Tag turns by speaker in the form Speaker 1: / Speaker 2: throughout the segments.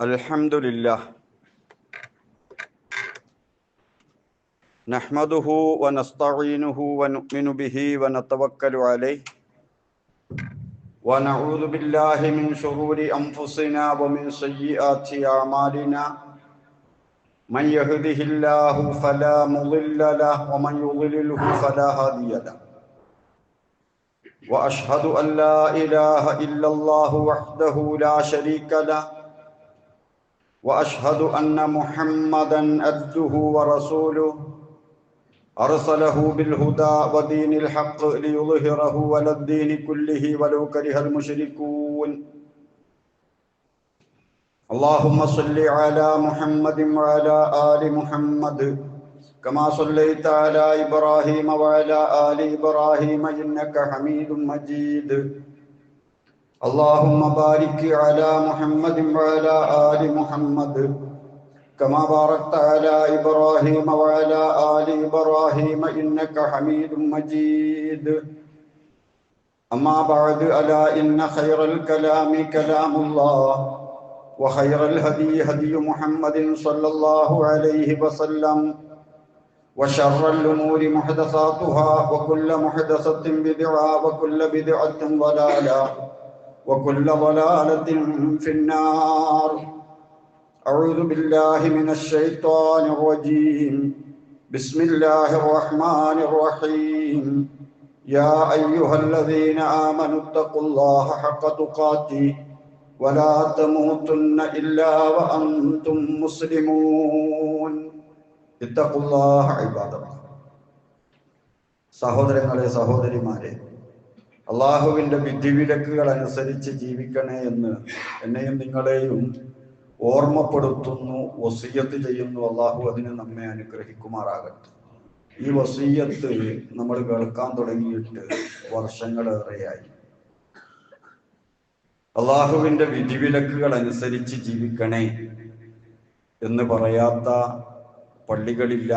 Speaker 1: അൽഹംദുലില്ലാ നഹ്മദുഹു വനസ്തഈനുഹു വനുഅ്മിനു ബിഹി വനതവക്കലു അലൈഹി വനഊദു ബില്ലാഹി മിൻ ശുറൂരി അൻഫുസിനാ വമിൻ സയ്യിആതി അഅമാലിനാ മൻ യഹ്ദിഹില്ലാഹു ഫലാ മുളില്ല ലഹു വമൻ യുളിൽഹു ഫലാ ഹാദിയ ലഹു വഅശ്ഹദു അൻ ലാ ഇലാഹ ഇല്ലല്ലാഹു വഹ്ദഹു ലാ ശരീക ലഹു وأشهد أن محمدا عبده ورسوله أرسله بالهدى ودين الحق ليظهره على الدين كله ولو كره المشركون اللهم صل على محمد وعلى آل محمد كما صليت على إبراهيم وعلى آل إبراهيم إنك حميد مجيد اللهم بارك على محمد وعلى آل محمد كما باركت على إبراهيم وعلى آل إبراهيم إنك حميد مجيد أما بعد ألا إن خير الكلام كلام الله وخير الهدي هدي محمد صلى الله عليه وسلم وشر الأمور محدثاتها وكل محدثة بدعة وكل بدعة ضلالة وكل ضلالة في النار أعوذ بالله من الشيطان الرجيم بسم الله الرحمن الرحيم يا أيها الذين آمنوا اتقوا الله حق تقاته ولا تموتن إلا وأنتم مسلمون اتقوا الله عباد الله സഹോദരങ്ങളെ സഹോദരിമാരെ, അള്ളാഹുവിൻ്റെ വിധിവിലക്കുകൾ അനുസരിച്ച് ജീവിക്കണേ എന്ന് എന്നെയും നിങ്ങളെയും ഓർമ്മപ്പെടുത്തുന്നു, വസിയ്യത്ത് ചെയ്യുന്നു. അള്ളാഹു അതിന് നമ്മെ അനുഗ്രഹിക്കുമാറാകട്ടെ. ഈ വസിയ്യത്ത് നമ്മൾ കേൾക്കാൻ തുടങ്ങിയിട്ട് വർഷങ്ങളേറെയായി. അള്ളാഹുവിൻ്റെ വിധിവിലക്കുകൾ അനുസരിച്ച് ജീവിക്കണേ എന്ന് പറയാത്ത പള്ളികളില്ല,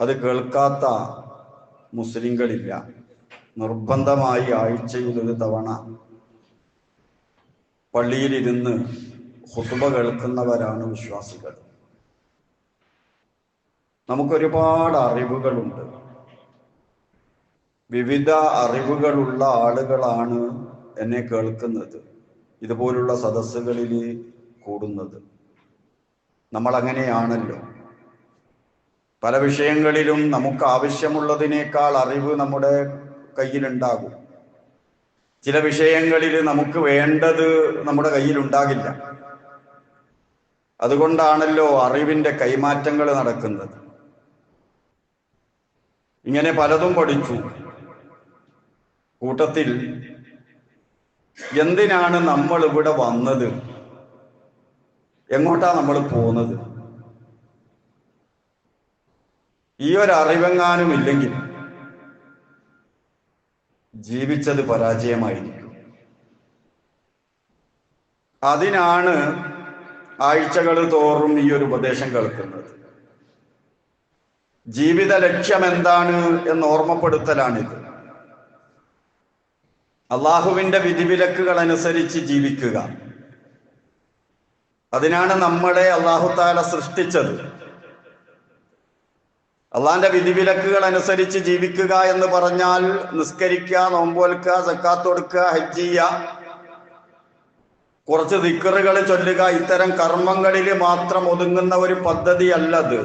Speaker 1: അത് കേൾക്കാത്ത മുസ്ലിങ്ങളില്ല. നിർബന്ധമായി ആഴ്ചയിൽ ഒരു തവണ പള്ളിയിലിരുന്ന് ഖുതുബ കേൾക്കുന്നവരാണ് വിശ്വാസികൾ. നമുക്കൊരുപാട് അറിവുകളുണ്ട്, വിവിധ അറിവുകളുള്ള ആളുകളാണ് എന്നെ കേൾക്കുന്നത്, ഇതുപോലുള്ള സദസ്സുകളിൽ കൂടുന്നത്. നമ്മളങ്ങനെയാണല്ലോ. പല വിഷയങ്ങളിലും നമുക്ക് ആവശ്യമുള്ളതിനേക്കാൾ അറിവ് നമ്മുടെ കയ്യിലുണ്ടാകും. ചില വിഷയങ്ങളിൽ നമുക്ക് വേണ്ടത് നമ്മുടെ കയ്യിലുണ്ടാകില്ല. അതുകൊണ്ടാണല്ലോ അറിവിൻ്റെ കൈമാറ്റങ്ങൾ നടക്കുന്നത്. ഇങ്ങനെ പലതും പഠിച്ചു. കൂട്ടത്തിൽ എന്തിനാണ് നമ്മൾ ഇവിടെ വന്നത്, എങ്ങോട്ടാ നമ്മൾ പോകുന്നത്, ഈ ഒരു അറിവെങ്ങാനും ഇല്ലെങ്കിൽ ജീവിച്ചത് പരാജയമായിരിക്കും. അതിനാണ് ആഴ്ചകൾ തോറും ഈ ഒരു ഉപദേശം കേൾക്കുന്നത്. ജീവിത ലക്ഷ്യം എന്താണ് എന്ന് ഓർമ്മപ്പെടുത്തലാണിത്. അള്ളാഹുവിൻ്റെ വിധിവിലക്കുകൾ അനുസരിച്ച് ജീവിക്കുക. അതിനാണ് നമ്മളെ അള്ളാഹു തആല സൃഷ്ടിച്ചത്. അള്ളാന്റെ വിധിവിലക്കുകൾ അനുസരിച്ച് ജീവിക്കുക എന്ന് പറഞ്ഞാൽ നിസ്കരിക്കുക, നോമ്പ് നോൽക്കുക, സക്കാത്ത് കൊടുക്കുക, ഹജ്ജ് ചെയ്യുക, കുറച്ച് ദിക്റുകൾ ചൊല്ലുക, ഇത്തരം കർമ്മങ്ങളിൽ മാത്രം ഒതുങ്ങുന്ന ഒരു പദ്ധതി അല്ലത്.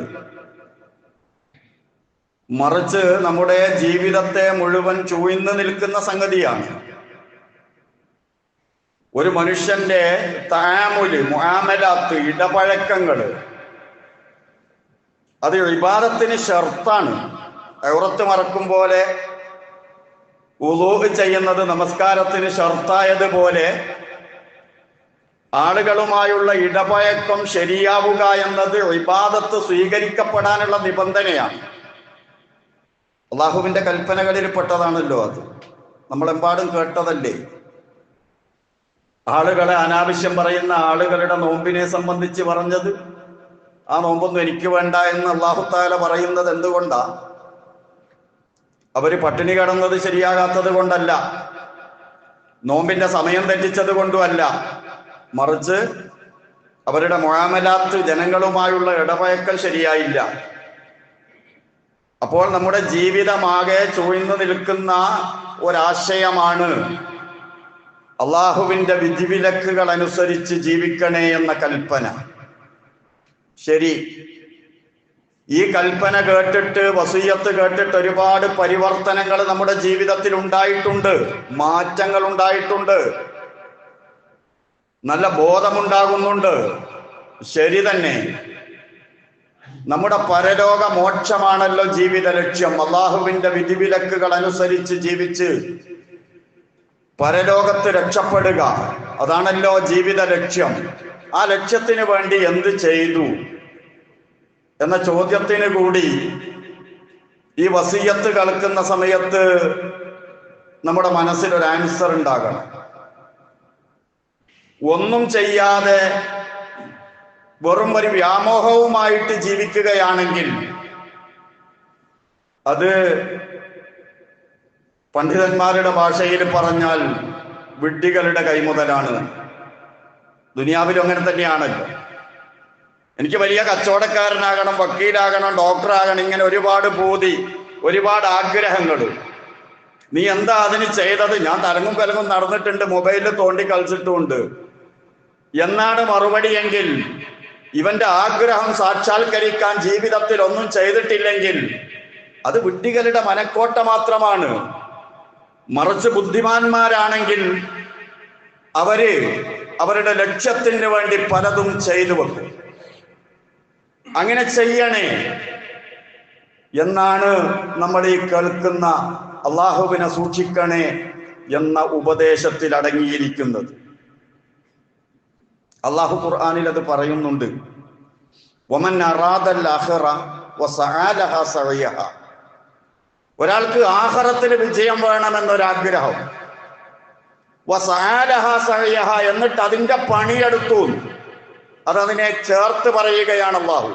Speaker 1: മറിച്ച് നമ്മുടെ ജീവിതത്തെ മുഴുവൻ ചൂഴ്ന്നു നിൽക്കുന്ന സംഗതിയാണ്. ഒരു മനുഷ്യന്റെ മുആമലാത്ത്, ഇടപഴക്കങ്ങള്, അത് ഇബാദത്തിന് ഷർത്താണ്. ഔറത്ത് മറക്കും പോലെ വുളൂ ചെയ്യുന്നത് നമസ്കാരത്തിന് ഷർത്തായതുപോലെ ആളുകളുമായുള്ള ഇടപഴക്കം ശരിയാവുക എന്നത് ഇബാദത്ത് സ്വീകരിക്കപ്പെടാനുള്ള നിബന്ധനയാണ്. അള്ളാഹുവിന്റെ കൽപ്പനകളിൽ പെട്ടതാണല്ലോ അത്. നമ്മളെമ്പാടും കേട്ടതല്ലേ. ആളുകളെ അനാവശ്യം പറയുന്ന ആളുകളുടെ നോമ്പിനെ സംബന്ധിച്ച് പറഞ്ഞത്, ആ നോമ്പൊന്നും എനിക്ക് വേണ്ട എന്ന് അല്ലാഹു തആല പറയുന്നത് എന്തുകൊണ്ടാ? അവര് പട്ടിണി കിടന്നത് ശരിയാകാത്തത് കൊണ്ടല്ല, നോമ്പിന്റെ സമയം തെറ്റിച്ചത് കൊണ്ടുമല്ല, മറിച്ച് അവരുടെ മുആമലാത്ത്, ജനങ്ങളുമായുള്ള ഇടപഴക്കൽ ശരിയായില്ല. അപ്പോൾ നമ്മുടെ ജീവിതമാകെ ചൂഴ്ന്നു നിൽക്കുന്ന ഒരാശയമാണ് അള്ളാഹുവിന്റെ വിധിവിലക്കുകൾ അനുസരിച്ച് ജീവിക്കണേ എന്ന കൽപ്പന. ശരി, ഈ കൽപ്പന കേട്ടിട്ട്, വസിയ്യത്ത് കേട്ടിട്ട് ഒരുപാട് പരിവർത്തനങ്ങൾ നമ്മുടെ ജീവിതത്തിൽ ഉണ്ടായിട്ടുണ്ട്, മാറ്റങ്ങൾ ഉണ്ടായിട്ടുണ്ട്, നല്ല ബോധമുണ്ടാകുന്നുണ്ട്. ശരി തന്നെ. നമ്മുടെ പരലോക മോക്ഷമാണല്ലോ ജീവിത ലക്ഷ്യം. അള്ളാഹുവിന്റെ വിധിവിലക്കുകൾ അനുസരിച്ച് ജീവിച്ച് പരലോകത്ത് രക്ഷപ്പെടുക, അതാണല്ലോ ജീവിത ലക്ഷ്യം. ആ ലക്ഷ്യത്തിന് വേണ്ടി എന്ത് ചെയ്തു എന്ന ചോദ്യത്തിന് കൂടി ഈ വസിയ്യത്ത് കേൾക്കുന്ന സമയത്ത് നമ്മുടെ മനസ്സിലൊരു ആൻസർ ഉണ്ടാകണം. ഒന്നും ചെയ്യാതെ വെറും ഒരു വ്യാമോഹവുമായിട്ട് ജീവിക്കുകയാണെങ്കിൽ അത് പണ്ഡിതന്മാരുടെ ഭാഷയിൽ പറഞ്ഞാൽ വിഡ്ഢികളുടെ കൈമുതലാണ്. ദുനിയാവിലും അങ്ങനെ തന്നെയാണല്ലോ. എനിക്ക് വലിയ കച്ചവടക്കാരനാകണം, വക്കീലാകണം, ഡോക്ടറാകണം, ഇങ്ങനെ ഒരുപാട് പൂതി, ഒരുപാട് ആഗ്രഹങ്ങൾ. നീ എന്താ അതിന് ചെയ്തത്? ഞാൻ തലങ്ങും കലങ്ങും നടന്നിട്ടുണ്ട്, മൊബൈലിൽ തോണ്ടി കളിച്ചിട്ടുമുണ്ട് എന്നാണ് മറുപടിയെങ്കിൽ, ഇവന്റെ ആഗ്രഹം സാക്ഷാത്കരിക്കാൻ ജീവിതത്തിൽ ഒന്നും ചെയ്തിട്ടില്ലെങ്കിൽ അത് വിഡ്ഢികളുടെ മനക്കോട്ട മാത്രമാണ്. മറിച്ച് ബുദ്ധിമാന്മാരാണെങ്കിൽ അവര് അവരുടെ ലക്ഷ്യത്തിന് വേണ്ടി പലതും ചെയ്തു വെക്കും. അങ്ങനെ ചെയ്യണേ എന്നാണ് നമ്മൾ ഈ കേൾക്കുന്ന അള്ളാഹുവിനെ സൂക്ഷിക്കണേ എന്ന ഉപദേശത്തിൽ അടങ്ങിയിരിക്കുന്നത്. അള്ളാഹു ഖുർആനിൽ അത് പറയുന്നുണ്ട്. വമൻ അറാദൽ ആഖിറ വസഅ ലഹാ സഅയഹ. ഒരാൾക്ക് ആഖിറത്തിൽ വിജയം വേണമെന്നൊരാഗ്രഹം, വസഅ ലഹാ സഅയഹ, എന്നിട്ട് അതിന്റെ പണിയെടുത്തു, അതതിനെ ചേർത്ത് പറയുകയാണ് അള്ളാഹു.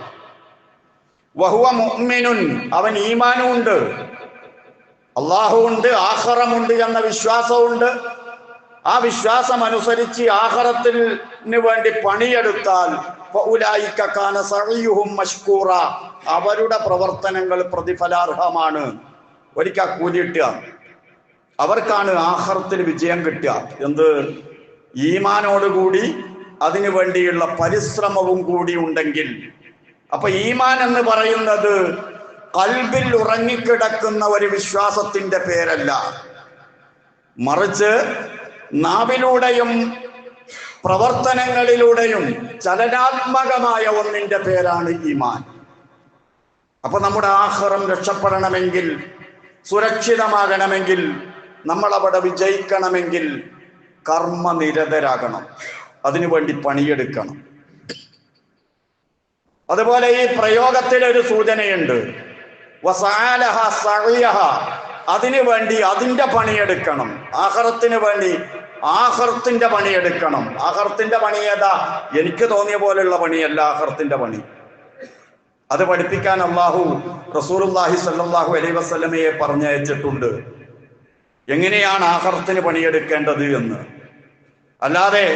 Speaker 1: വഹുവ മുഅ്മിനുൻ, അവൻ ഈമാനുണ്ട്, അള്ളാഹു ഉണ്ട്, ആഖിറമുണ്ട് എന്ന വിശ്വാസമുണ്ട്. ആ വിശ്വാസം അനുസരിച്ച് ആഖിറത്തിന് വേണ്ടി പണിയെടുത്താൽ ഫഉലൈക കാന സഅയുഹും മഷ്കൂറ, അവരുടെ പ്രവർത്തനങ്ങൾ പ്രതിഫലാർഹമാണ്. ഒരിക്കൽ കൂലി കിട്ടുക, അവർക്കാണ് ആഖിറത്തിൽ വിജയം കിട്ടുക. എന്ത്? ഈമാനോടുകൂടി അതിനു വേണ്ടിയുള്ള പരിശ്രമവും കൂടി ഉണ്ടെങ്കിൽ. അപ്പൊ ഈമാൻ എന്ന് പറയുന്നത് ഖൽബിൽ ഉറങ്ങിക്കിടക്കുന്ന ഒരു വിശ്വാസത്തിന്റെ പേരല്ല, മറിച്ച് നാവിലൂടെയും പ്രവർത്തനങ്ങളിലൂടെയും ചലനാത്മകമായ ഒന്നിന്റെ പേരാണ് ഈമാൻ. അപ്പൊ നമ്മുടെ ആഖിറം രക്ഷപ്പെടണമെങ്കിൽ, സുരക്ഷിതമാകണമെങ്കിൽ, നമ്മൾ അവിടെ വിജയിക്കണമെങ്കിൽ കർമ്മനിരതരാകണം, അതിനുവേണ്ടി പണിയെടുക്കണം. അതുപോലെ ഈ പ്രയോഗത്തിൽ ഒരു സൂചനയുണ്ട്. വസഅലഹ സഅയഹ, അതിനു വേണ്ടി അതിന്റെ പണിയെടുക്കണം. ആഖിറത്തിന് വേണ്ടി ആഖിറത്തിന്റെ പണിയെടുക്കണം. ആഖിറത്തിന്റെ പണി ഏതാ? എനിക്ക് തോന്നിയ പോലെയുള്ള പണിയല്ല ആഖിറത്തിന്റെ പണി. അത് പഠിപ്പിക്കാൻ അല്ലാഹു റസൂലുള്ളാഹി സ്വല്ലല്ലാഹു അലൈഹി വസല്ലമയെ പറഞ്ഞയച്ചിട്ടുണ്ട്, എങ്ങനെയാണ് ആഖിറത്തിന് പണിയെടുക്കേണ്ടത് എന്ന്. അല്ലാതെ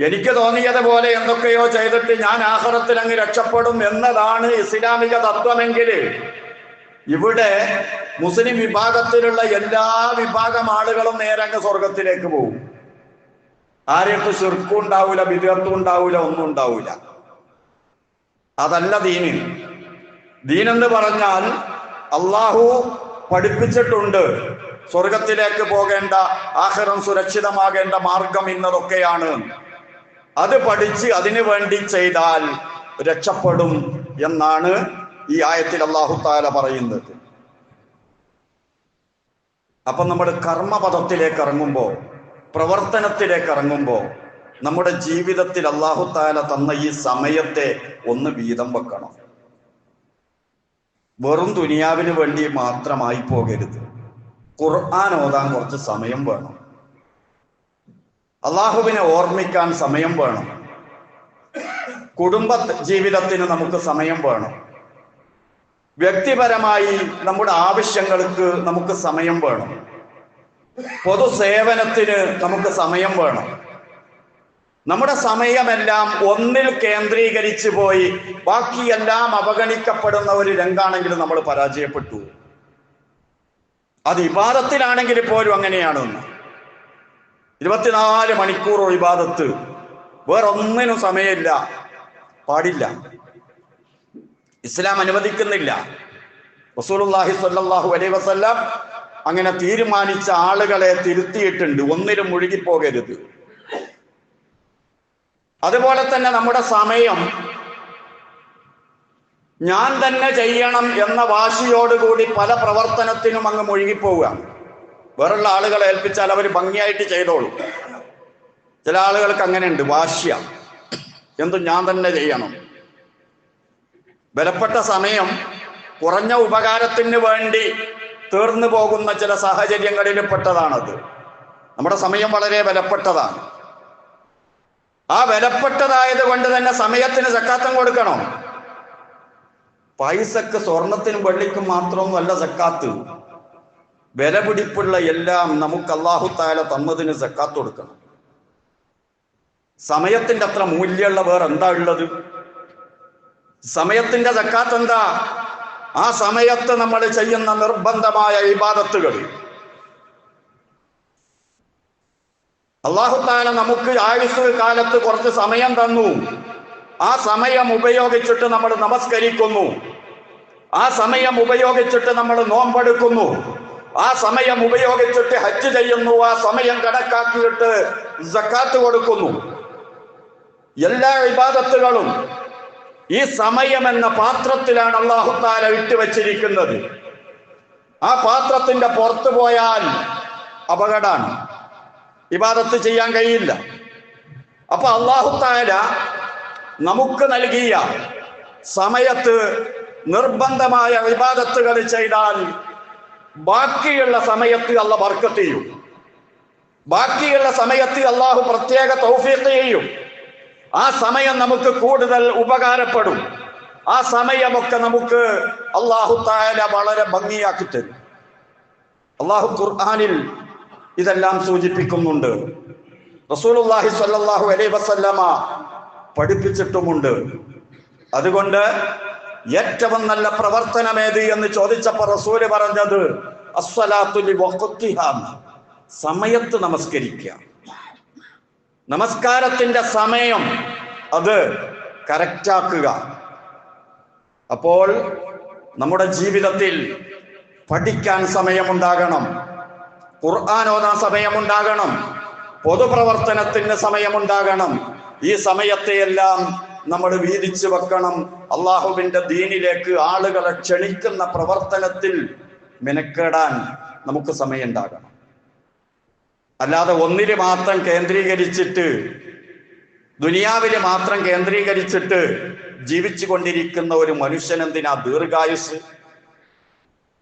Speaker 1: എനിക്ക് തോന്നിയതുപോലെ എന്തൊക്കെയോ ചെയ്തിട്ട് ഞാൻ ആഖിറത്തിൽ അങ്ങ് രക്ഷപ്പെടും എന്നതാണ് ഇസ്ലാമിക തത്വമെങ്കിൽ ഇവിടെ മുസ്ലിം വിഭാഗത്തിലുള്ള എല്ലാ വിഭാഗം ആളുകളും നേരെ അങ്ങ് സ്വർഗത്തിലേക്ക് പോകും. ആരെയൊക്കെ ശിർക്കും ഉണ്ടാവൂല, ബിദ്അത്തും ഉണ്ടാവൂല, ഒന്നും ഉണ്ടാവൂല. അതല്ല ദീന്. ദീനെന്ന് പറഞ്ഞാൽ അള്ളാഹു പഠിപ്പിച്ചിട്ടുണ്ട് സ്വർഗത്തിലേക്ക് പോകേണ്ട, ആഖിറം സുരക്ഷിതമാകേണ്ട മാർഗം ഇന്നതൊക്കെയാണ്. അത് പഠിച്ച് അതിനു വേണ്ടി ചെയ്താൽ രക്ഷപ്പെടും എന്നാണ് ഈ ആയത്തിൽ അല്ലാഹു തആല പറയുന്നത്. അപ്പൊ നമ്മൾ കർമ്മപദത്തിലേക്ക് ഇറങ്ങുമ്പോൾ, പ്രവർത്തനത്തിലേക്ക് ഇറങ്ങുമ്പോൾ നമ്മുടെ ജീവിതത്തിൽ അല്ലാഹു തആല തന്ന ഈ സമയത്തെ ഒന്ന് വീതം വെക്കണം. വെറും ദുനിയാവിന് വേണ്ടി മാത്രമായി പോകരുത്. ഖുർആൻ ഓതാൻ കുറച്ച് സമയം വേണം, അള്ളാഹുവിനെ ഓർമ്മിക്കാൻ സമയം വേണം, കുടുംബ ജീവിതത്തിന് നമുക്ക് സമയം വേണം, വ്യക്തിപരമായി നമ്മുടെ ആവശ്യങ്ങൾക്ക് നമുക്ക് സമയം വേണം, പൊതുസേവനത്തിന് നമുക്ക് സമയം വേണം. നമ്മുടെ സമയമെല്ലാം ഒന്നിൽ കേന്ദ്രീകരിച്ചു പോയി ബാക്കിയെല്ലാം അവഗണിക്കപ്പെടുന്ന ഒരു രംഗാണെങ്കിൽ നമ്മൾ പരാജയപ്പെട്ടു. അത് ഇബാദത്തിലാണെങ്കിൽ പോലും അങ്ങനെയാണെന്ന്. 24 മണിക്കൂർ ഇബാദത്ത്, വേറൊന്നിനും സമയമില്ല, പാടില്ല. ഇസ്ലാം അനുവദിക്കുന്നില്ല. റസൂലുള്ളാഹി സ്വല്ലല്ലാഹു അലൈഹി വസല്ലം അങ്ങനെ തീരുമാനിച്ച ആളുകളെ തിരുത്തിയിട്ടുണ്ട്, ഒന്നിലും മുഴുകിപ്പോകരുത്. അതുപോലെ തന്നെ നമ്മുടെ സമയം ഞാൻ തന്നെ ചെയ്യണം എന്ന വാശിയോടുകൂടി പല പ്രവർത്തനത്തിനും അങ്ങ് മുഴുകിപ്പോവുകയാണ്. വേറുള്ള ആളുകളെ ഏൽപ്പിച്ചാൽ അവർ ഭംഗിയായിട്ട് ചെയ്തോളൂ. ചില ആളുകൾക്ക് അങ്ങനെയുണ്ട്, വാശ്യ, എന്തും ഞാൻ തന്നെ ചെയ്യണം. വിലപ്പെട്ട സമയം കുറഞ്ഞ ഉപകാരത്തിന് വേണ്ടി തീർന്നു പോകുന്ന ചില സാഹചര്യങ്ങളിൽ പെട്ടതാണത്. നമ്മുടെ സമയം വളരെ വിലപ്പെട്ടതാണ്. ആ വിലപ്പെട്ടതായത് കൊണ്ട് തന്നെ സമയത്തിന് സക്കാത്തും കൊടുക്കണം. പൈസക്ക്, സ്വർണത്തിനും വെള്ളിക്കും മാത്രമൊന്നുമല്ല സക്കാത്ത്. വിലപിടിപ്പുള്ള എല്ലാം നമുക്ക് അല്ലാഹു തആല തന്നതിന് സക്കാത്ത് കൊടുക്കണം. സമയത്തിന്റെ അത്ര മൂല്യമുള്ള വേറെ എന്താ ഉള്ളത്? സമയത്തിന്റെ സക്കാത്ത് എന്താ? ആ സമയത്ത് നമ്മൾ ചെയ്യുന്ന നിർബന്ധമായ ഇബാദത്തുകൾ. അല്ലാഹു തആല നമുക്ക് ആയുസ് കാലത്ത് കുറച്ച് സമയം തന്നു. ആ സമയം ഉപയോഗിച്ചിട്ട് നമ്മൾ നമസ്കരിക്കുന്നു, ആ സമയം ഉപയോഗിച്ചിട്ട് നമ്മൾ നോമ്പെടുക്കുന്നു, ആ സമയം ഉപയോഗിച്ചിട്ട് ഹജ്ജ് ചെയ്യുന്നു, ആ സമയം കണക്കാക്കിയിട്ട് സക്കാത്ത് കൊടുക്കുന്നു. എല്ലാ ഇബാദത്തുകളും ഈ സമയം എന്ന പാത്രത്തിലാണ് അല്ലാഹു തആല ഇട്ടുവച്ചിരിക്കുന്നത്. ആ പാത്രത്തിന്റെ പുറത്തു പോയാൽ അപകടമാണ്, ഇബാദത്ത് ചെയ്യാൻ കഴിയില്ല. അപ്പൊ അല്ലാഹു തആല നമുക്ക് നൽകിയ സമയത്ത് നിർബന്ധമായ ഇബാദത്തുകൾ ചെയ്താൽ ബാക്കിയുള്ള സമയത്ത് അല്ലാഹു ബർക്കത്ത് ചെയ്യും. ബാക്കിയുള്ള സമയത്ത് അല്ലാഹു പ്രത്യേക തൗഫീഖ് ചെയ്യും. ആ സമയം നമുക്ക് കൂടുതൽ ഉപകാരപ്പെടും. ആ സമയമൊക്കെ നമുക്ക് അല്ലാഹു തആല വളരെ ഭംഗിയാക്കി തരും. അല്ലാഹു ഖുർആനിൽ ഇതെല്ലാം സൂചിപ്പിക്കുന്നുണ്ട്. റസൂലുള്ളാഹി സ്വല്ലല്ലാഹു അലൈഹി വസല്ലമ പഠിപ്പിച്ചിട്ടുമുണ്ട്. അതുകൊണ്ട് ഏറ്റവും നല്ല പ്രവർത്തനം ഏത് എന്ന് ചോദിച്ചപ്പോൾ റസൂല് പറഞ്ഞത് അസ്സലാത്തു ലിവഖ്തിഹാ, സമയത്ത് നമസ്കരിക്കുക. നമസ്കാരത്തിന്റെ സമയം അത് കറക്റ്റാക്കുക. അപ്പോൾ നമ്മുടെ ജീവിതത്തിൽ പഠിക്കാൻ സമയമുണ്ടാകണം, ഖുർആൻ ഓതാൻ സമയമുണ്ടാകണം, പൊതുപ്രവർത്തനത്തിന് സമയമുണ്ടാകണം. ഈ സമയത്തെയെല്ലാം നമ്മൾ വീതിച്ചു വെക്കണം. അള്ളാഹുവിന്റെ ദീനിലേക്ക് ആളുകളെ ക്ഷണിക്കുന്ന പ്രവർത്തനത്തിൽ മെനക്കെടാൻ നമുക്ക് സമയം ഉണ്ടാകണം. അല്ലാതെ ഒന്നില് മാത്രം കേന്ദ്രീകരിച്ചിട്ട്, ദുനിയാവില് മാത്രം കേന്ദ്രീകരിച്ചിട്ട് ജീവിച്ചു കൊണ്ടിരിക്കുന്ന ഒരു മനുഷ്യൻ എന്തിനാ ദീർഘായുസ്?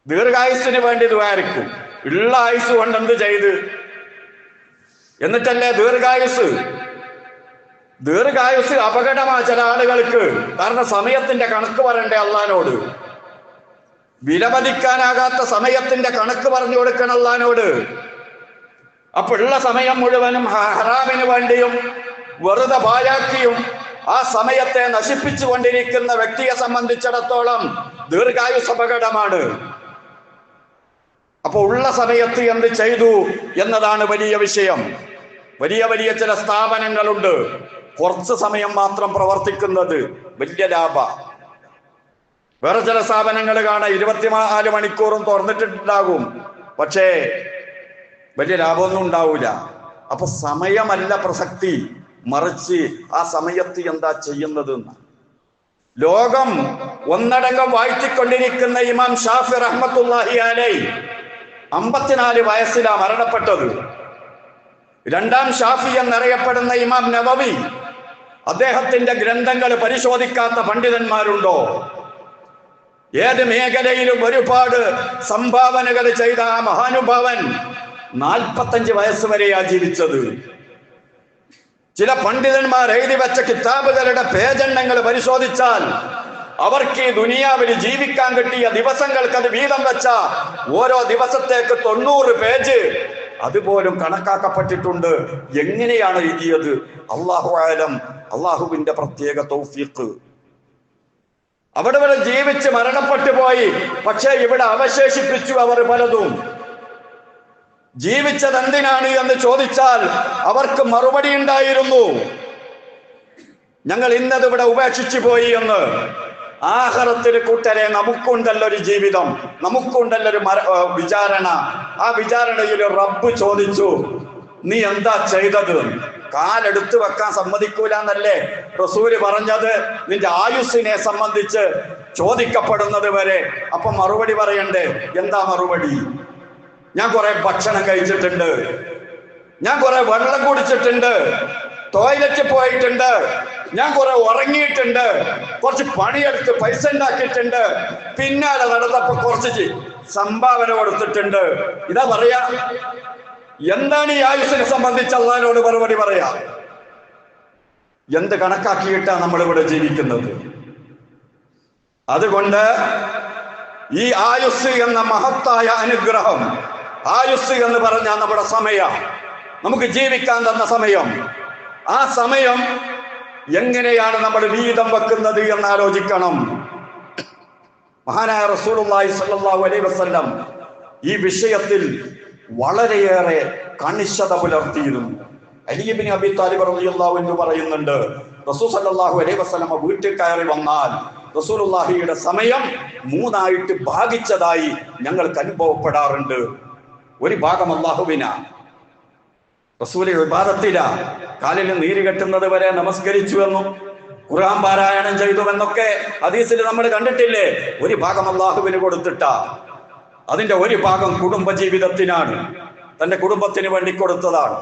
Speaker 1: ദീർഘായുസിന് വേണ്ടി ദ്വാരിക്കും. ഉള്ള ആയുസ് കൊണ്ട് എന്ത് ചെയ്ത്? എന്നിട്ടല്ലേ ദീർഘായുസ്? ദീർഘായുസ് അപകടമാ ചില ആളുകൾക്ക്. കാരണം സമയത്തിന്റെ കണക്ക് പറയണ്ടേ അള്ളാനോട്? വിലമതിക്കാനാകാത്ത സമയത്തിന്റെ കണക്ക് പറഞ്ഞു കൊടുക്കണം അള്ളാനോട്. അപ്പൊ ഉള്ള സമയം മുഴുവനും ഹറാമിന് വേണ്ടിയും വെറുതെ പാഴാക്കിയും ആ സമയത്തെ നശിപ്പിച്ചു കൊണ്ടിരിക്കുന്ന വ്യക്തിയെ സംബന്ധിച്ചിടത്തോളം ദീർഘായുസ് അപകടമാണ്. അപ്പൊ ഉള്ള സമയത്ത് എന്ത് ചെയ്തു എന്നതാണ് വലിയ വിഷയം. വലിയ വലിയ ചില സ്ഥാപനങ്ങളുണ്ട്, കുറച്ച് സമയം മാത്രം പ്രവർത്തിക്കുന്നത്, വലിയ ലാഭ. വേറെ ചില സ്ഥാപനങ്ങൾ കാണാം 24 മണിക്കൂറും തുറന്നിട്ടുണ്ടാകും, പക്ഷേ വലിയ ലാഭമൊന്നും ഉണ്ടാവൂല. അപ്പൊ സമയമല്ല പ്രസക്തി, മറിച്ച് ആ സമയത്ത് എന്താ ചെയ്യുന്നത്. ലോകം ഒന്നടങ്കം വാഴ്ത്തിക്കൊണ്ടിരിക്കുന്ന ഇമാം ഷാഫി റഹ്മത്തുള്ളാഹി അലൈഹി 54 വയസ്സിലാണ് മരണപ്പെട്ടത്. രണ്ടാം ഷാഫി എന്നറിയപ്പെടുന്ന ഇമാം നവവി, അദ്ദേഹത്തിന്റെ ഗ്രന്ഥങ്ങൾ പരിശോധിക്കാത്ത പണ്ഡിതന്മാരുണ്ടോ? ഏത് മേഖലയിലും ഒരുപാട് സംഭാവനകൾ ചെയ്ത ആ മഹാനുഭാവൻ 45 വയസ്സ് വരെയാ ജീവിച്ചത്. ചില പണ്ഡിതന്മാർ എഴുതി വെച്ച കിതാബുകളുടെ പേജെണ്ണങ്ങൾ പരിശോധിച്ചാൽ അവർക്ക് ഈ ദുനിയാവിൽ ജീവിക്കാൻ കിട്ടിയ ദിവസങ്ങൾക്ക് അത് വീതം വെച്ച ഓരോ ദിവസത്തേക്ക് 90 പേജ് അതുപോലും കണക്കാക്കപ്പെട്ടിട്ടുണ്ട്. എങ്ങനെയാണ് എഴുതിയത്? അല്ലാഹു ആലം. അള്ളാഹുവിന്റെ പ്രത്യേക തൗഫീഖ്. അവിടെ ജീവിച്ച് മരണപ്പെട്ടു പോയി, പക്ഷെ ഇവിടെ അവശേഷിപ്പിച്ചു അവർ പലതും. ജീവിച്ചത് എന്തിനാണ് എന്ന് ചോദിച്ചാൽ അവർക്ക് മറുപടി ഉണ്ടായിരുന്നു. ഞങ്ങൾ ഇന്നത് ഇവിടെ ഉപേക്ഷിച്ചു പോയി എന്ന്. ആഖിറത്തിൽ കൂട്ടരെ, നമുക്കുണ്ടല്ലോ ഒരു ജീവിതം, നമുക്കുണ്ടല്ലോ ഒരു വിചാരണ. ആ വിചാരണയിൽ റബ്ബ് ചോദിച്ചു, നീ എന്താ ചെയ്തത്? കാലെടുത്ത് വെക്കാൻ സമ്മതിക്കൂല എന്നല്ലേ റസൂല് പറഞ്ഞത്? നിന്റെ ആയുസ്സിനെ സംബന്ധിച്ച് ചോദിക്കപ്പെടുന്നത് വരെ. അപ്പൊ മറുപടി പറയണ്ടേ? എന്താ മറുപടി? ഞാൻ കുറെ ഭക്ഷണം കഴിച്ചിട്ടുണ്ട്, ഞാൻ കുറെ വെള്ളം കുടിച്ചിട്ടുണ്ട്, ടോയ്ലറ്റിൽ പോയിട്ടുണ്ട്, ഞാൻ കുറെ ഉറങ്ങിയിട്ടുണ്ട്, കുറച്ച് പണിയെടുത്ത് പൈസ ഉണ്ടാക്കിയിട്ടുണ്ട്, പിന്നാലെ നടന്നപ്പോ കുറച്ച് സംഭാവന കൊടുത്തിട്ടുണ്ട്. ഇതാ പറയാ? എന്താണ് ഈ ആയുസ്സിനെ സംബന്ധിച്ച് അള്ളാഹിനോട് മറുപടി പറയാ? എന്ത് കണക്കാക്കിയിട്ടാണ് നമ്മളിവിടെ ജീവിക്കുന്നത്? അതുകൊണ്ട് ഈ ആയുസ് എന്ന മഹത്തായ അനുഗ്രഹം, ആയുസ് എന്ന് പറഞ്ഞാൽ നമ്മുടെ സമയം, നമുക്ക് ജീവിക്കാൻ തന്ന സമയം, ആ സമയം എങ്ങനെയാണ് നമ്മൾ വീതം വെക്കുന്നത് എന്ന് ആലോചിക്കണം. മഹാനായ റസൂലുള്ളാഹി സ്വല്ലല്ലാഹു അലൈഹി വസല്ലം ഈ വിഷയത്തിൽ വളരെയേറെ കണിശത പുലർത്തിയിരുന്നു. അലി ഇബ്നു അബീ ത്വാലിബ് റളിയല്ലാഹു അൻഹു പറയുന്നുണ്ട്, റസൂൽ സല്ലല്ലാഹു അലൈഹി വസല്ലം വീട്ടിൽ കയറി വന്നാൽ റസൂലുള്ളാഹിയുടെ സമയം 3 ഭാഗിച്ചതായി ഞങ്ങൾക്ക് അനുഭവപ്പെടാറുണ്ട്. ഒരു ഭാഗം അല്ലാഹുവിനാ, റസൂൽ ഇബാദത്തിലാ, കാലിൽ നീര് കെട്ടുന്നത് വരെ നമസ്കരിച്ചു എന്നും ഖുർആൻ പാരായണം ചെയ്തുവെന്നൊക്കെ ഹദീസിൽ നമ്മൾ കണ്ടിട്ടില്ലേ? ഒരു ഭാഗം അല്ലാഹുവിന് കൊടുത്തിട്ടാ. അതിന്റെ ഒരു ഭാഗം കുടുംബജീവിതത്തിനാണ്, തന്റെ കുടുംബത്തിന് വേണ്ടി കൊടുത്തതാണ്.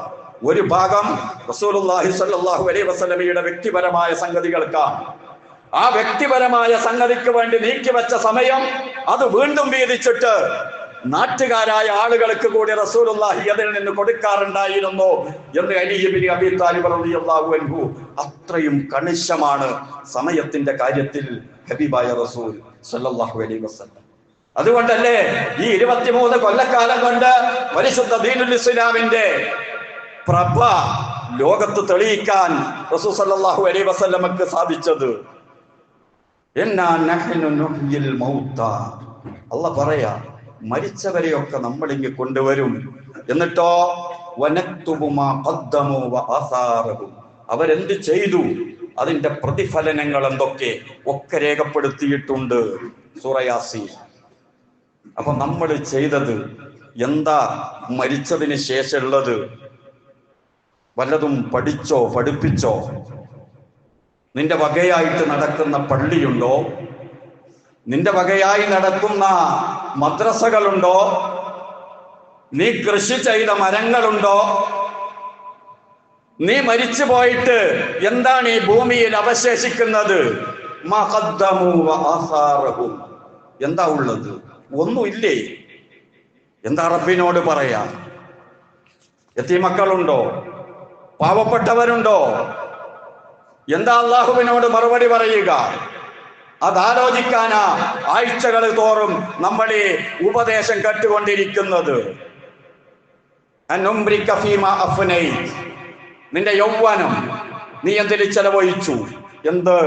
Speaker 1: ഒരു ഭാഗം റസൂലുള്ളാഹി സ്വല്ലല്ലാഹു അലൈഹി വസല്ലമയുടെ വ്യക്തിപരമായ സംഗതികൾക്കാണ്. ആ വ്യക്തിപരമായ സംഗതിക്ക് വേണ്ടി നീക്കിവെച്ച സമയം അത് വീണ്ടും വീതിച്ചിട്ട് നാട്ടുകാരായ ആളുകൾക്ക് കൂടി റസൂലുള്ളാഹി അതിൽ നിന്ന് കൊടുക്കാറുണ്ടായിരുന്നു എന്ന് അലി ഇബ്നു അബീ ത്വാലിബ് റളിയല്ലാഹു അൻഹു. അത്രയും കണിശമാണ് സമയത്തിന്റെ കാര്യത്തിൽ ഹബീബായ റസൂൽ സ്വല്ലല്ലാഹു അലൈഹി വസല്ലം. അതുകൊണ്ടല്ലേ ഈ 23 കൊല്ലക്കാലം കൊണ്ട് പരിശുദ്ധ ദീനുൽ ഇസ്ലാമിന്റെ പ്രഭ ലോകത്ത് തെളിയിക്കാൻ റസൂൽ സല്ലല്ലാഹു അലൈഹി വസല്ലമക്ക് സാധിച്ചത്. എന്നാ നഹ്നു നുഹ്യിൽ മൗത. അല്ലാഹ് പറയാ, മരിച്ചവരെയൊക്കെ നമ്മൾ ഇങ്ങ് കൊണ്ടുവരും. എന്നിട്ടോ വനക്തുബു മാ ഖദ്ദമു വആസാറഹു, അവരെന്ത് ചെയ്തു അതിന്റെ പ്രതിഫലനങ്ങൾ എന്തൊക്കെ ഒക്കെ രേഖപ്പെടുത്തിയിട്ടുണ്ട് സൂറ യാസീൻ. അപ്പൊ നമ്മൾ ചെയ്തത് എന്താ? മരിച്ചതിന് ശേഷമുള്ളത് വല്ലതും പഠിച്ചോ, പഠിപ്പിച്ചോ? നിന്റെ വകയായിട്ട് നടക്കുന്ന പള്ളിയുണ്ടോ? നിന്റെ വകയായി നടക്കുന്ന മദ്രസകളുണ്ടോ? നീ കൃഷി ചെയ്ത മരങ്ങളുണ്ടോ? നീ മരിച്ചു പോയിട്ട് എന്താണ് ഈ ഭൂമിയിൽ അവശേഷിക്കുന്നത്? എന്താ ഉള്ളത്? ഒന്നുമില്ലേ? എന്താ റബ്ബിനോട് പറയാ? യതീമക്കളുണ്ടോ? പാവപ്പെട്ടവരുണ്ടോ? എന്താ അള്ളാഹുവിനോട് മറുപടി പറയുക? അതാലോചിക്കാനാ ആഴ്ചകൾ തോറും നമ്മൾ ഈ ഉപദേശം കേട്ടുകൊണ്ടിരിക്കുന്നത്. നിന്റെ യൗവനം നീ എന്തിൽ ചെലവഴിച്ചു? എന്ത്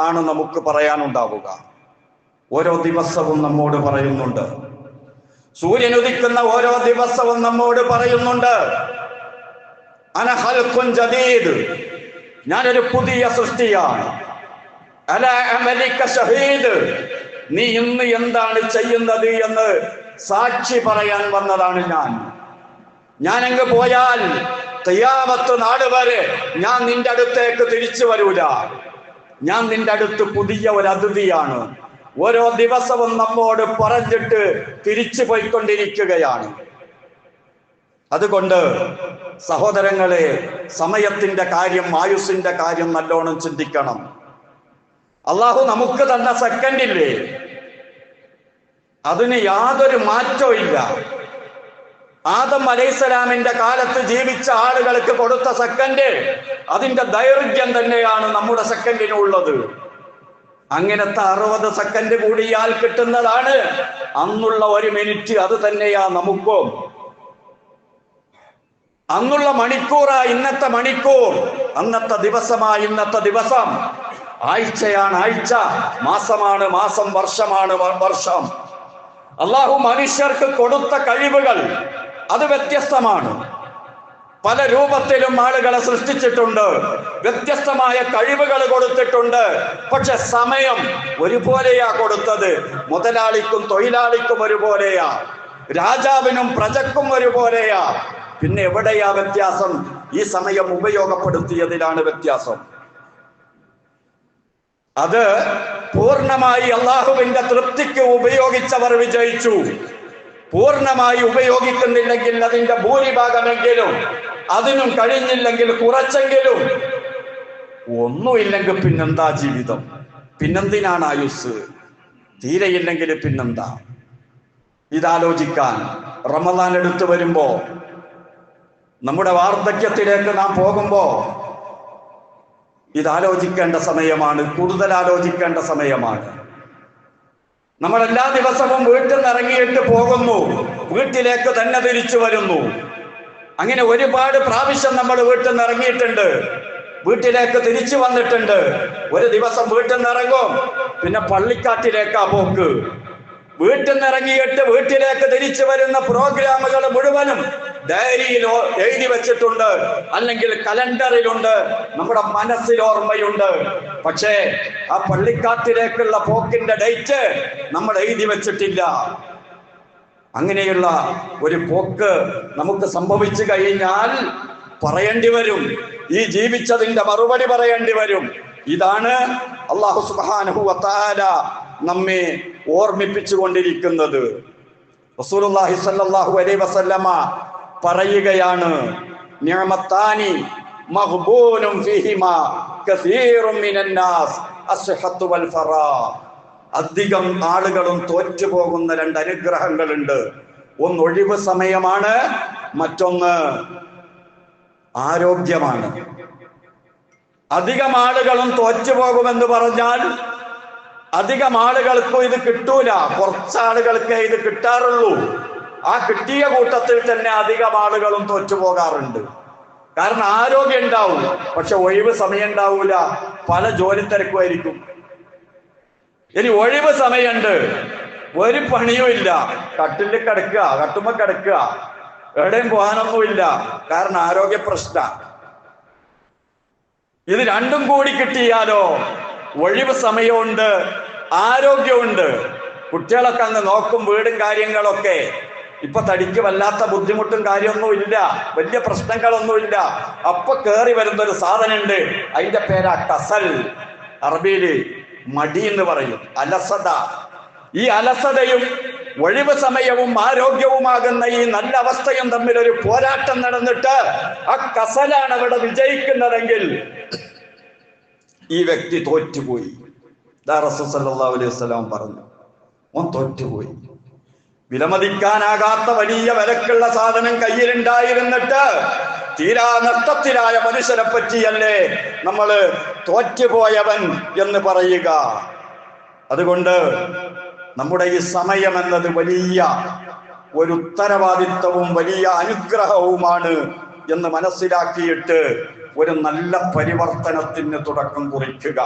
Speaker 1: ആണ് നമുക്ക് പറയാനുണ്ടാവുക? ഓരോ ദിവസവും നമ്മോട് പറയുന്നുണ്ട്. സൂര്യൻ ഉദിക്കുന്ന ഓരോ ദിവസവും നമ്മോട് പറയുന്നുണ്ട്, അന ഖൽഖുൻ ജദീദ്, ഞാനൊരു പുതിയ സൃഷ്ടിയാണ്. അല അമലിക ഷഹീദ്, നീ ഇന്ന് എന്താണ് ചെയ്യുന്നത് എന്ന് സാക്ഷി പറയാൻ വന്നതാണ് ഞാൻ അങ്ങ് പോയാൽ ഖിയാമത്ത് നാൾ വരെ ഞാൻ നിന്റെ അടുത്തേക്ക് തിരിച്ചു വരൂല. ഞാൻ നിന്റെ അടുത്ത് പുതിയ ഒരു അതിഥിയാണ്. ഓരോ ദിവസവും നമ്മോട് പറഞ്ഞിട്ട് തിരിച്ചു പോയിക്കൊണ്ടിരിക്കുകയാണ്. അതുകൊണ്ട് സഹോദരങ്ങളെ, സമയത്തിന്റെ കാര്യം, ആയുസ്സിന്റെ കാര്യം നല്ലോണം ചിന്തിക്കണം. അള്ളാഹു നമുക്ക് തന്ന സെക്കൻഡില്ലേ, അതിന് യാതൊരു മാറ്റവും ഇല്ല. ആദം അലൈഹിസ്സലാമിന്റെ കാലത്ത് ജീവിച്ച ആളുകൾക്ക് കൊടുത്ത സെക്കൻഡ്, അതിന്റെ ദൈർഘ്യം തന്നെയാണ് നമ്മുടെ സെക്കൻഡിനുള്ളത്. അങ്ങനത്തെ 60 സെക്കൻഡ് കൂടിയാൽ കിട്ടുന്നതാണ് അന്നുള്ള 1 മിനിറ്റ്. അത് തന്നെയാ നമുക്കും. അന്നുള്ള മണിക്കൂറാ ഇന്നത്തെ മണിക്കൂർ, അന്നത്തെ ദിവസമാ ഇന്നത്തെ ദിവസം, ആഴ്ചയാണ് ആഴ്ച, മാസമാണ് മാസം, വർഷമാണ് വർഷം. അള്ളാഹു മനുഷ്യർക്ക് കൊടുത്ത കഴിവുകൾ അത് വ്യത്യസ്തമാണ്. പല രൂപത്തിലും ആളുകളെ സൃഷ്ടിച്ചിട്ടുണ്ട്, വ്യത്യസ്തമായ കഴിവുകൾ കൊടുത്തിട്ടുണ്ട്. പക്ഷെ സമയം ഒരുപോലെയാ കൊടുത്തത്. മുതലാളിക്കും തൊഴിലാളിക്കും ഒരുപോലെയാ, രാജാവിനും പ്രജക്കും ഒരുപോലെയാ. പിന്നെ എവിടെയാ വ്യത്യാസം? ഈ സമയം ഉപയോഗപ്പെടുത്തിയതിലാണ് വ്യത്യാസം. അത് പൂർണ്ണമായി അള്ളാഹുവിന്റെ തൃപ്തിക്ക് ഉപയോഗിച്ചവർ വിജയിച്ചു. പൂർണ്ണമായി ഉപയോഗിക്കുന്നില്ലെങ്കിൽ അതിന്റെ ഭൂരിഭാഗമെങ്കിലും, അതിനും കഴിഞ്ഞില്ലെങ്കിൽ കുറച്ചെങ്കിലും, ഒന്നുമില്ലെങ്കിൽ പിന്നെന്താ ജീവിതം? പിന്നെന്തിനാണ് ആയുസ്? തീരെയില്ലെങ്കിൽ പിന്നെന്താ? ഇതാലോചിക്കാൻ റമദാൻ എടുത്തു വരുമ്പോ, നമ്മുടെ വാർദ്ധക്യത്തിലേക്ക് നാം പോകുമ്പോ ഇതാലോചിക്കേണ്ട സമയമാണ്, കൂടുതൽ ആലോചിക്കേണ്ട സമയമാണ്. നമ്മൾ എല്ലാ ദിവസവും വീട്ടിൽ നിന്ന് ഇറങ്ങിയിട്ട് പോകുന്നു, വീട്ടിലേക്ക് തന്നെ തിരിച്ചു വരുന്നു. അങ്ങനെ ഒരുപാട് പ്രാവശ്യം നമ്മൾ വീട്ടിൽ നിന്ന് ഇറങ്ങിയിട്ടുണ്ട്, വീട്ടിലേക്ക് തിരിച്ചു വന്നിട്ടുണ്ട്. ഒരു ദിവസം വീട്ടിൽ നിന്ന് ഇറങ്ങും, പിന്നെ പള്ളിക്കാട്ടിലേക്കാ പോക്ക്. വീട്ടിൽ നിന്ന് ഇറങ്ങിയിട്ട് വീട്ടിലേക്ക് തിരിച്ചു വരുന്ന പ്രോഗ്രാമുകൾ മുഴുവനും ഡയറിയിൽ എഴുതി വെച്ചിട്ടുണ്ട്, അല്ലെങ്കിൽ കലണ്ടറിലുണ്ട്, നമ്മുടെ മനസ്സിൽ ഓർമ്മയുണ്ട്. പക്ഷേ ആ പള്ളിക്കാട്ടിലേക്കുള്ള പോക്കിന്റെ ഡേറ്റ് നമ്മൾ എഴുതി വെച്ചിട്ടില്ല. അങ്ങനെയുള്ള ഒരു പോക്ക് നമുക്ക് സംഭവിച്ചു കഴിഞ്ഞാൽ പറയേണ്ടി വരും, ഈ ജീവിച്ചതിന്റെ മറുപടി പറയേണ്ടി വരും. ഇതാണ് അല്ലാഹു സുബ്ഹാനഹു വ തആല നമ്മെ ഓർമ്മിപ്പിച്ചു കൊണ്ടിരിക്കുന്നത്. റസൂലുള്ളാഹി സ്വല്ലല്ലാഹു അലൈഹി വസല്ലമ പറയുകയാണ്, നിഅമത്താനി മഗ്ബൂനും ഫീഹിമാ കസീറുൻ മിനന്നാസ് അസ്ഹത്തു വൽ ഫറാ. അധികം ആളുകളും തോറ്റുപോകുന്ന രണ്ട് അനുഗ്രഹങ്ങളുണ്ട്. ഒന്ന് ഒഴിവ് സമയമാണ്, മറ്റൊന്ന് ആരോഗ്യമാണ്. അധികം ആളുകളും തോറ്റുപോകുമെന്ന് പറഞ്ഞാൽ അധികം ആളുകൾക്കും ഇത് കിട്ടൂല, കുറച്ചാളുകൾക്കേ ഇത് കിട്ടാറുള്ളൂ. ആ കിട്ടിയ കൂട്ടത്തിൽ തന്നെ അധികം ആളുകളും തോറ്റുപോകാറുണ്ട്. കാരണം ആരോഗ്യം ഉണ്ടാവും, പക്ഷെ ഒഴിവ് സമയം ഉണ്ടാവൂല, പല ജോലി തിരക്കുമായിരിക്കും. ഇനി ഒഴിവ് സമയമുണ്ട്, ഒരു പണിയും ഇല്ല, കട്ടിൽ കിടക്കുക, കട്ടുമ്പോ കിടക്കുക, എവിടെയും പോകാനൊന്നുമില്ല, കാരണം ആരോഗ്യ പ്രശ്നം. ഇത് രണ്ടും കൂടി കിട്ടിയാലോ, ഒഴിവ് സമയമുണ്ട്, ആരോഗ്യമുണ്ട്. കുട്ടികളൊക്കെ അങ്ങ് നോക്കും, വീടും കാര്യങ്ങളൊക്കെ. ഇപ്പൊ തടിക്ക് വല്ലാത്ത ബുദ്ധിമുട്ടും കാര്യമൊന്നും ഇല്ല, വലിയ പ്രശ്നങ്ങളൊന്നുമില്ല. അപ്പൊ കേറി വരുന്നൊരു സാധനമുണ്ട്, അതിന്റെ പേരാ കസൽ. അറബിയില് മടി എന്ന് പറയും, അലസത. ഈ അലസതയും ഒഴിവ് സമയവും ആരോഗ്യവുമാകുന്ന ഈ നല്ല അവസ്ഥയും തമ്മിൽ ഒരു പോരാട്ടം നടന്നിട്ട് ആ കസലാണ് അവിടെ വിജയിക്കുന്നതെങ്കിൽ ഈ വ്യക്തി തോറ്റുപോയി. റസൂൽ സല്ലല്ലാഹു അലൈഹി വസല്ലം പറഞ്ഞു, ഓൻ തോറ്റുപോയി. വിലമതിക്കാനാകാത്ത വലിയ വിലക്കുള്ള സാധനം കയ്യിലുണ്ടായിരുന്നിട്ട് തീരാ നഷ്ടത്തിലായ മനുഷ്യനെ പറ്റിയല്ലേ നമ്മൾ തോറ്റുപോയവൻ എന്ന് പറയുക. അതുകൊണ്ട് നമ്മുടെ ഈ സമയം എന്നത് വലിയ ഒരു ഉത്തരവാദിത്വവും വലിയ അനുഗ്രഹവുമാണ് എന്ന് മനസ്സിലാക്കിയിട്ട് ഒരു നല്ല പരിവർത്തനത്തിന് തുടക്കം കുറിക്കുക.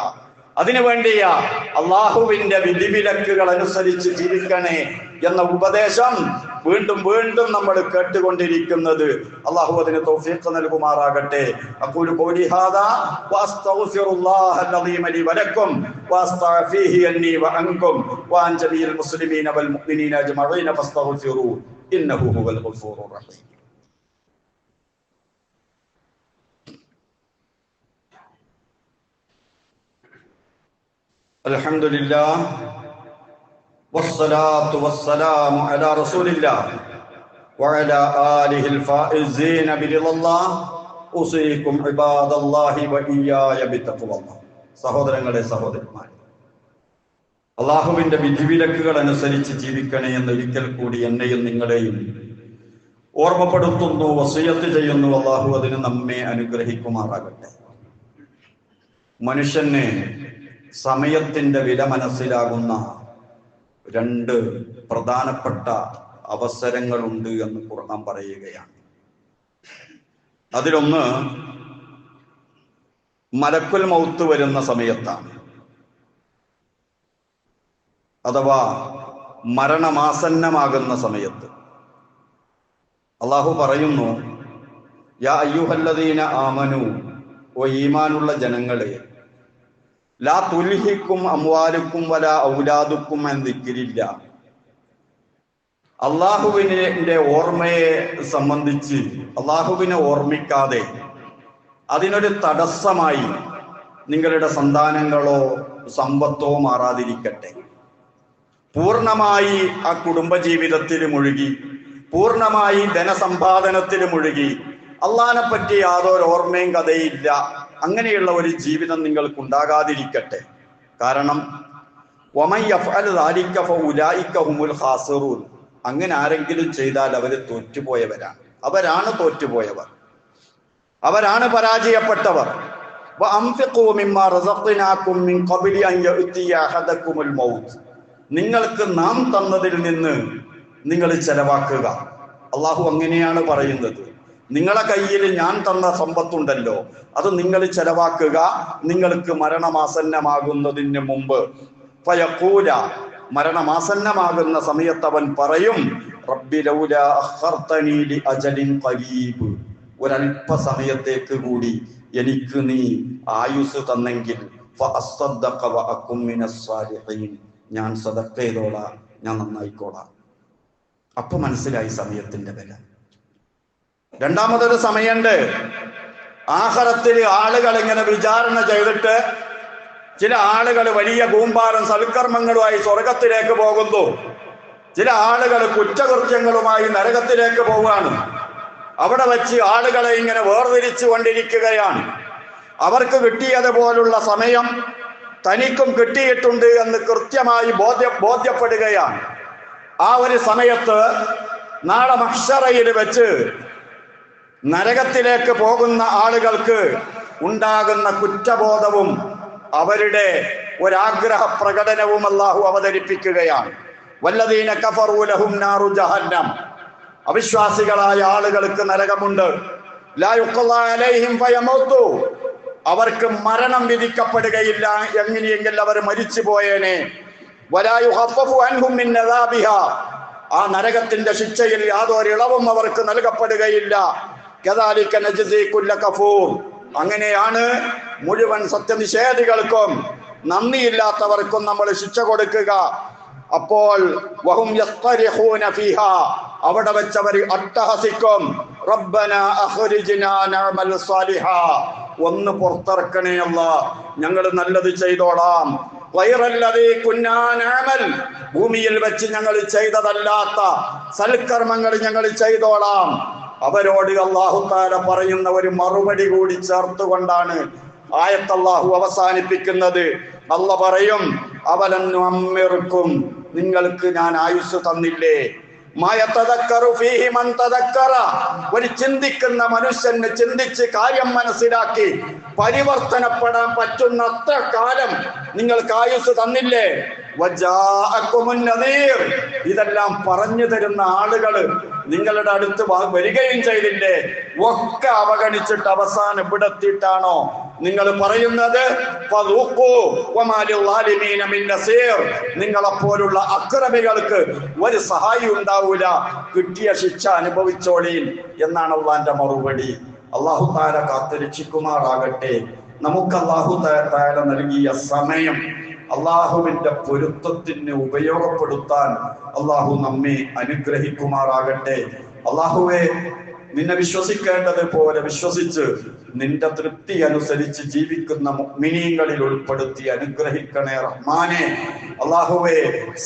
Speaker 1: അതിനുവേണ്ടിയാ അള്ളാഹുവിന്റെ വിധിവിലക്കുകൾ അനുസരിച്ച് ജീവിക്കണേ എന്ന ഉപദേശം വീണ്ടും വീണ്ടും നമ്മൾ കേട്ടുകൊണ്ടിരിക്കുന്നത്. അള്ളാഹു അതിന് തൗഫീഖ് നൽകുമാറാകട്ടെ. അഖൂലു ഖൗലി ഹാദാ വഅസ്തഗ്ഫിറുല്ലാഹൽ അദീമ ലി വലക്കും വഅസ്തഗ്ഫിഹി അന്നി വഅൻകും വഅൻ ജമീഇൽ മുസ്ലിമീന വൽ മുഅ്മിനീന അജ്മഈന ഫസ്തഗ്ഫിറൂ ഇന്നഹു ഹുവൽ ഗഫൂറുർ റഹീം. അൽഹംദുലില്ലാഹ് വസ്സലാത്തു വസ്സലാമു അലാ റസൂലില്ലാഹ് വഅലാ ആലിഹിൽ ഫായിസീന ബിറിളല്ലാഹ് ഉസീകും ഇബാദല്ലാഹി വഇയ്യായ ബിത്തഖ്വല്ലാഹ്. സഹോദരങ്ങളെ, സഹോദരിമാരെ, അള്ളാഹുവിന്റെ വിധിവിലക്കുകൾ അനുസരിച്ച് ജീവിക്കണേ എന്ന് ഒരിക്കൽ കൂടി എന്നെയും നിങ്ങളെയും ഓർമ്മപ്പെടുത്തുന്നു, വസിയത്ത് ചെയ്യുന്നു. അള്ളാഹു അതിന് നമ്മെ അനുഗ്രഹിക്കുമാറാകട്ടെ. മനുഷ്യന് സമയത്തിന്റെ വില മനസ്സിലാകുന്ന രണ്ട് പ്രധാനപ്പെട്ട അവസരങ്ങളുണ്ട് എന്ന് ഖുർആൻ പറയുകയാണ്. അതിലൊന്ന് മലക്കുൽ മൗത്ത് വരുന്ന സമയത്താണ്, അഥവാ മരണമാസന്നമാകുന്ന സമയത്ത്. അള്ളാഹു പറയുന്നു, യാ അയ്യുഹല്ലദീന ആമനു, ഓ ഈമാനുള്ള ജനങ്ങളെ, ലാ തുൽഹിക്കും അംവാലുക്കും വലാ ഔലാദുക്കും അൻ ദിക്രില്ലാ, അള്ളാഹുവിന്റെ ഓർമ്മയെ സംബന്ധിച്ച് അള്ളാഹുവിനെ ഓർമ്മിക്കാതെ അതിനൊരു തടസ്സമായി നിങ്ങളുടെ സന്താനങ്ങളോ സമ്പത്തോ മാറാതിരിക്കട്ടെ. പൂർണ്ണമായി ആ കുടുംബജീവിതത്തിൽ മുഴുകി, പൂർണ്ണമായി ധനസമ്പാദനത്തിൽ മുഴുകി, അള്ളാഹിനെ പറ്റി യാതൊരു ഓർമ്മയും കഥയില്ല, അങ്ങനെയുള്ള ഒരു ജീവിതം നിങ്ങൾക്കുണ്ടാകാതിരിക്കട്ടെ. കാരണം വമൻ യഫ്അൽ ദാലിക ഫഉലൈക ഹുമുൽ ഖാസിറൂൻ, അങ്ങനെ ആരെങ്കിലും ചെയ്താൽ അവര് തോറ്റുപോയവരാണ്, അവരാണ് തോറ്റുപോയവർ, അവരാണ് പരാജയപ്പെട്ടവർ. വഅൻഫിഖൂ മിമ്മാ റസഖ്നാകും മിൻ ഖബ്ലി അൻ യഅതിയ അഹദകുമുൽ മൗത്ത്, നിങ്ങൾക്ക് നാം തന്നതിൽ നിന്ന് നിങ്ങൾ ചെലവാക്കുക. അള്ളാഹു അങ്ങനെയാണ് പറയുന്നത്. നിങ്ങളെ കയ്യിൽ ഞാൻ തന്ന സമ്പത്തുണ്ടല്ലോ, അത് നിങ്ങൾ ചെലവാക്കുക, നിങ്ങൾക്ക് മരണമാസന്നമാകുന്നതിന് മുമ്പ്. ഫയഖൂല, മരണമാസന്നമാകുന്ന സമയത്ത് അവൻ പറയും, റബ്ബി ലൗലാ അഖർതനീ ലി അജലിൻ ഖരീബ്, ഒരല്പസമയത്തേക്ക് കൂടി എനിക്ക് നീ ആയുസ് തന്നെങ്കിൽ ഫഅസ്സദ്ദഖ വഅകും മിനസ് സാലിഹീൻ, ഞാൻ സദഖ ചെയ്തോളാം, ഞാൻ നന്നായിക്കോളാം. അപ്പൊ മനസ്സിലായി സമയത്തിന്റെ വില. രണ്ടാമതൊരു സമയമുണ്ട്, ആഖിറത്തിൽ ആളുകൾ ഇങ്ങനെ വിചാരണ ചെയ്തിട്ട് ചില ആളുകൾ വലിയ കൂമ്പാരം സൽക്കർമ്മങ്ങളുമായി സ്വർഗത്തിലേക്ക് പോകുന്നു, ചില ആളുകൾ കുറ്റകൃത്യങ്ങളുമായി നരകത്തിലേക്ക് പോവുകയാണ്. അവിടെ വെച്ച് ആളുകളെ ഇങ്ങനെ വേർതിരിച്ചു കൊണ്ടിരിക്കുകയാണ്. അവർക്ക് കിട്ടിയതുപോലുള്ള സമയം തനിക്കും കിട്ടിയിട്ടുണ്ട് എന്ന് കൃത്യമായി ബോധ്യപ്പെടുകയാണ്. ആ ഒരു സമയത്ത് നാളെ മഹ്ശറയിൽ വെച്ച് നരകത്തിലേക്ക് പോകുന്ന ആളുകൾക്ക് ഉണ്ടാകുന്ന കുറ്റബോധവും അവരുടെ ഒരാഗ്രഹ പ്രകടനവും അല്ലാഹു അവതരിപ്പിക്കുകയാണ്. വല്ലദീന കഫറൂ ലഹും നാറു ജഹന്നം, അവിശ്വാസികളായ ആളുകൾക്ക് നരകമുണ്ട്. ലാ യുഖ്ളാ അലൈഹിം ഫയമൂതു, അവർക്ക് മരണം വിധിക്കപ്പെടുകയില്ല, എങ്ങനെയെങ്കിൽ അവർ മരിച്ചു പോയേനെ. വലാ യുഖഫഫു അൻഹും മിൻ അദാബിഹാ, ആ നരകത്തിന്റെ ശിക്ഷയിൽ യാതൊരു ഇളവും അവർക്ക് നൽകപ്പെടുകയില്ല. കദാലിക നജ്സി കുല്ല കഫൂർ, അങ്ങനെയാണ് മുഴുവൻ സത്യനിഷേധികൾക്കും നന്ദിയില്ലാത്തവർക്കും നമ്മൾ ശിക്ഷ കൊടുക്കുക. അപ്പോൾ വഹും യസ്തരിഖൂന ഫീഹാ, അവിടെ വെച്ചവർ അട്ടഹസിക്കും, റബ്ബനാ അഖ്രിജ്നാ നഅമൽ സാലിഹാ, ഒന്ന് പുറത്തിറക്കണേ അല്ലാഹ്, ഞങ്ങൾ നല്ലത് ചെയ്തോളാം. ഗൈറല്ലദീ കുന്നാ നഅമൽ, ഭൂമിയിൽ വെച്ച് ഞങ്ങൾ ചെയ്തതല്ലാത്ത സൽക്കർമ്മങ്ങൾ ഞങ്ങൾ ചെയ്തോളാം. അവരോട് അല്ലാഹു തആല പറയുന്ന ഒരു മറുപടി കൂടി ചേർത്തുകൊണ്ടാണ് ആയത്ത് അല്ലാഹു അവസാനിപ്പിക്കുന്നത്. അല്ലാഹു പറയും, അവലൻ നുഅമ്മിറുക്കും, നിങ്ങൾക്ക് ഞാൻ ആയുസ് തന്നില്ലേ. ഒരു ചിന്തിക്കുന്ന മനുഷ്യന് ചിന്തിച്ച് കാര്യം മനസ്സിലാക്കി പരിവർത്തനപ്പെടാൻ പറ്റുന്ന അത്ര കാലം നിങ്ങൾക്ക് ആയുസ് തന്നില്ലേ. ഇതെല്ലാം പറഞ്ഞു തരുന്ന ആളുകൾ നിങ്ങളുടെ അടുത്ത് വരികയും ചെയ്തില്ലേ. ഒക്കെ അവഗണിച്ചിട്ട് അവസാനം ഇവിടെ എത്തിയിട്ടാണോ നിങ്ങൾ പറയുന്നത് നിങ്ങളെപ്പോലുള്ള അക്രമികൾക്ക് ഒരു സഹായം ഉണ്ടാവൂല, കിട്ടിയ ശിക്ഷ അനുഭവിച്ചോളീൻ എന്നാണ് അള്ളാന്റെ മറുപടി. അള്ളാഹു താല കാത്ത് രക്ഷിക്കുമാറാകട്ടെ. നമുക്ക് അള്ളാഹു താല നൽകിയ സമയം അള്ളാഹുവിന്റെ പൊരുത്തത്തിന് ഉപയോഗപ്പെടുത്താൻ അള്ളാഹു നമ്മെ അനുഗ്രഹിക്കുമാറാകട്ടെ. അള്ളാഹുവെ, നിന്നെ വിശ്വസിക്കേണ്ടത് പോലെ വിശ്വസിച്ച് നിന്റെ തൃപ്തി അനുസരിച്ച് ജീവിക്കുന്ന മുഅ്മിനീങ്ങളിൽ ഉൾപ്പെടുത്തി അനുഗ്രഹിക്കണേ റഹ്മാനെ. അല്ലാഹുവേ,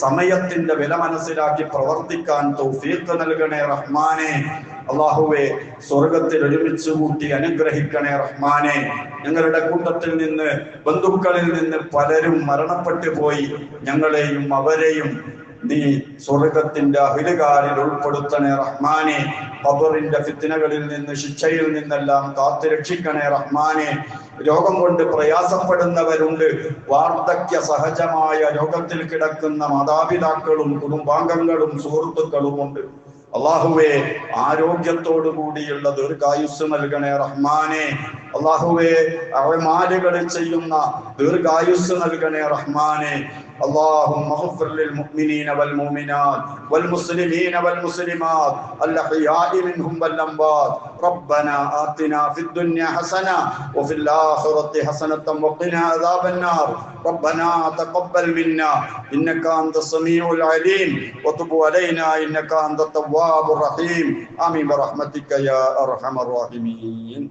Speaker 1: സമയത്തിന്റെ വില മനസ്സിലാക്കി പ്രവർത്തിക്കാൻ തൗഫീഖ് നൽകണേ റഹ്മാനെ. അല്ലാഹുവേ, സ്വർഗത്തിൽ ഒരുമിച്ച് കൂട്ടി അനുഗ്രഹിക്കണേ റഹ്മാനെ. ഞങ്ങളുടെ കൂട്ടത്തിൽ നിന്ന് ബന്ധുക്കളിൽ നിന്ന് പലരും മരണപ്പെട്ടു പോയി. ഞങ്ങളെയും അവരെയും നീ സ്വർഗത്തിന്റെ അഹിലുകാരിൽ ഉൾപ്പെടുത്തണേ റഹ്മാനെ. ഖബറിന്റെ ഫിത്നകളിൽ നിന്ന്, ശിക്ഷയിൽ നിന്നെല്ലാം കാത്തു രക്ഷിക്കണേ റഹ്മാനെ. രോഗം കൊണ്ട് പ്രയാസപ്പെടുന്നവരുണ്ട്, വാർദ്ധക്യ സഹജമായ രോഗത്തിൽ കിടക്കുന്ന മാതാപിതാക്കളും കുടുംബാംഗങ്ങളും സുഹൃത്തുക്കളുമുണ്ട്. അള്ളാഹുവേ ആരോഗ്യത്തോടു കൂടിയുള്ള ദീർഘായുസ് നൽകണേ റഹ്മാനെ. അള്ളാഹുവേ അഅ്മാലുകൾ ചെയ്യുന്ന ദീർഘായുസ് നൽകണേ റഹ്മാനെ. اللهم اغفر للمؤمنين والمؤمنات والمسلمين والمسلمات الأحياء منهم والأموات. ربنا آتنا في الدنيا حسنة وفي الآخرة حسنة وقنا عذاب النار. ربنا تقبل منا إنك أنت السميع العليم وتب علينا إنك أنت التواب الرحيم. آمين برحمتك يا أرحم الراحمين.